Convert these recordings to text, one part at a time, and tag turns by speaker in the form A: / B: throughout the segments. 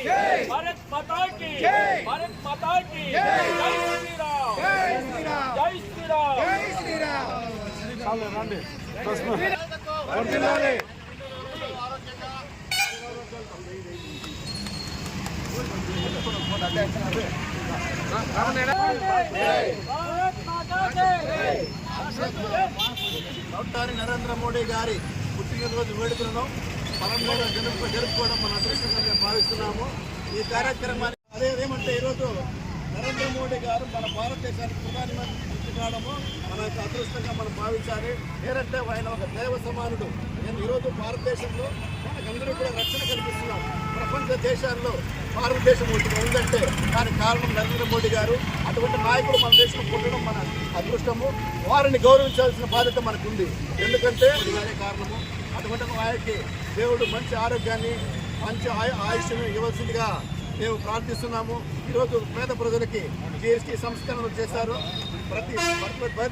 A: भारत माता की भारत माता की जय श्री राम जय श्री राम जय श्री राम जय श्री राम चलो రండి వర్ధిల్లాలి
B: నరేంద్ర మోడీ గారి పుట్టినరోజు వేడుకలను పరంగా జరుపుకోవడం మన అదృష్టంగా భావిస్తున్నాము. ఈ కార్యక్రమాన్ని అదేమంటే ఈరోజు నరేంద్ర మోడీ గారు మన భారతదేశానికి ప్రధానమంత్రి కావడము మన యొక్క అదృష్టంగా మనం భావించాలి. ఏంటంటే ఆయన ఒక దైవ సమానుడు. నేను ఈరోజు భారతదేశంలో మనకందరూ కూడా రక్షణ కల్పిస్తున్నాం. ప్రపంచ దేశాల్లో భారతదేశం ఉందంటే దానికి కారణం నరేంద్ర మోడీ గారు. అటువంటి నాయకుడు మన దేశంలో పుట్టడం మన అదృష్టము. వారిని గౌరవించాల్సిన బాధ్యత మనకుంది. ఎందుకంటే ఇదే కారణము. అటువంటి ఆయనకి దేవుడు మంచి ఆరోగ్యాన్ని మంచి ఆయుష్ను ఇవ్వాల్సిందిగా మేము ప్రార్థిస్తున్నాము. ఈరోజు పేద ప్రజలకి జీఎస్టీ సంస్కరణలు చేశారు. ప్రతి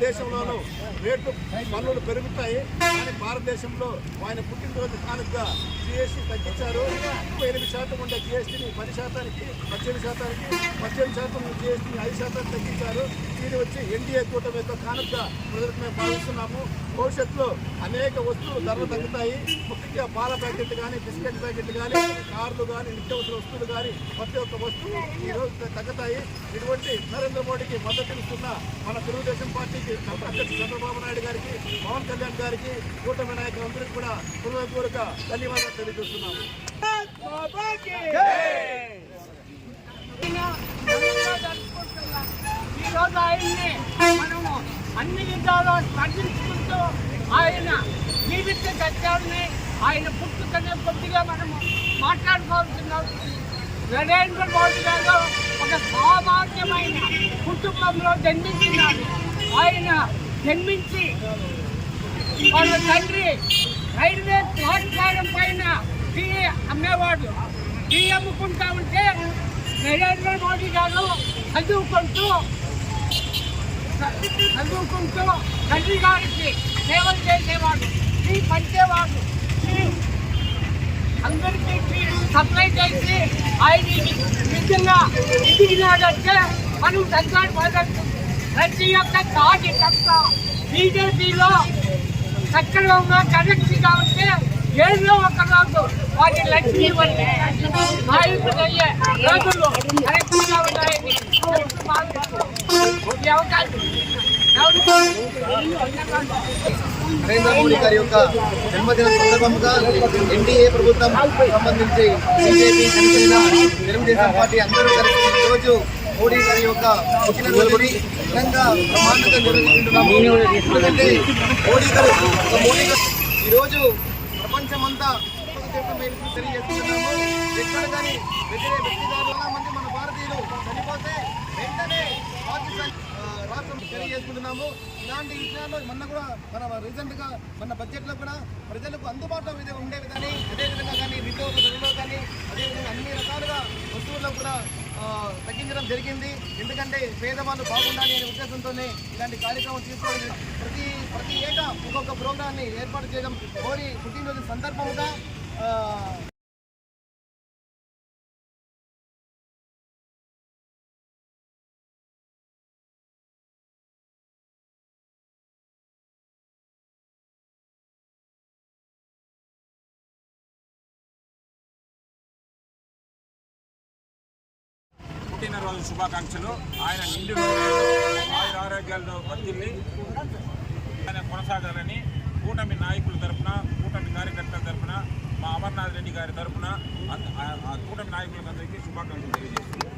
B: దేశంలోనూ రేట్లు పన్నులు పెరుగుతాయి. కానీ భారతదేశంలో ఆయన పుట్టినరోజు కానుకగా జీఎస్టీ తగ్గించారు. 38% ఉండే జీఎస్టీని 10%కి 18% జీఎస్టీని 5% తగ్గించారు. దీని వచ్చి ఎన్డీఏ కూటమితో కానుకగా ప్రజలకు మేము భావిస్తున్నాము. భవిష్యత్తులో అనేక వస్తువులు ధరలు తగ్గుతాయి. ముఖ్యంగా పాల ప్యాకెట్లు కానీ బిస్కెట్ ప్యాకెట్లు కానీ కార్లు కానీ నిత్యావసర వస్తువులు కానీ ప్రతి ఒక్క వస్తువు ఈరోజు తగ్గుతాయి. ఇటువంటి నరేంద్ర మోడీకి మద్దతునిస్తున్న మన తెలుగుదేశం పార్టీకి అధ్యక్షుడు చంద్రబాబు నాయుడు గారికి పవన్ కళ్యాణ్ గారికి కూటమి నాయకులందరికీ కూడా హృదయపూర్వక ధన్యవాదాలు తెలియజేస్తున్నాము.
C: ఈరోజు ఆయన్ని మనము అన్ని విధాలు స్పందించుకుంటూ ఆయన జీవిత సత్యాన్ని ఆయన పుట్టుకనే కొద్దిగా మనము మాట్లాడుకోవాల్సిన నరేంద్ర మోడీ గారు ఒక సామాన్యమైన కుటుంబంలో జన్మించినాడు. ఆయన జన్మించి వాళ్ళ తండ్రి రైల్వే ప్లాట్ఫారం పైన టీ అమ్మేవాడు. టీ అమ్ముకుంటా ఉంటే నరేంద్ర మోడీ గారు చదువుకుంటూ తండ్రి గారికి సేవలు చేసేవాడు. టీ పంచేవాడు. అందరికీ టీ సప్లై చేసి ఆయన నిజంగా ఎదిగినాడంటే మనం తగ్గాడు పడదు. ప్రతి ఒక్క తాగి తప్ప బీజేపీలో సక్రమంగా కరెక్ట్గా ఉంటే ఏదో ఒక రోజు వారి లక్ష్మీ నాయకులు అయ్యే రోజులు కరెక్ట్గా ఉన్నాయని అవకాశం.
B: నరేంద్ర మోడీ గారి యొక్క జన్మదిన సందర్భంగా ఎన్డీఏ ప్రభుత్వం సంబంధించి బీజేపీ జనసేన తెలుగుదేశం పార్టీ అందరూ కలిసి ఈరోజు మోడీ గారి యొక్క పుట్టినరోజుని ఘనంగా బ్రహ్మాండంగా నిర్వహించుకుంటున్నాము. ఎందుకంటే మోడీ గారు ఈరోజు ప్రపంచమంతా తెలియజేస్తున్నాము. ఎక్కడ కానీ వ్యక్తిదారుల మంది మన భారతీయులు చనిపోతే వెంటనే పాకిస్తాన్ రాష్ట్రం తెలియజేసుకుంటున్నాము. ఇలాంటి విషయాల్లో మన రీసెంట్గా మన బడ్జెట్లో కూడా ప్రజలకు అందుబాటులో ఉండే విధాన్ని అదేవిధంగా కానీ ధరలో కానీ అదేవిధంగా అన్ని రకాలుగా వస్తువుల్లో కూడా తగ్గించడం జరిగింది. ఎందుకంటే పేదవాళ్ళు బాగుండాలి అనే ఉద్దేశంతోనే ఇలాంటి కార్యక్రమం తీసుకోవడం ప్రతి ఏటా ఒక్కొక్క ప్రోగ్రాన్ని ఏర్పాటు చేయడం మోడీ పుట్టినరోజు సందర్భంగా
A: పుట్టినరోజు శుభాకాంక్షలు. ఆయన నిండు ఆరోగ్యాలతో వర్తిల్లి ఆయన కొనసాగాలని కూటమి నాయకుల తరఫున కూటమి కార్యకర్తల తరఫున మా అమర్నాథ్ రెడ్డి గారి తరఫున కూటమి నాయకులందరికీ శుభాకాంక్షలు తెలియజేస్తున్నాను.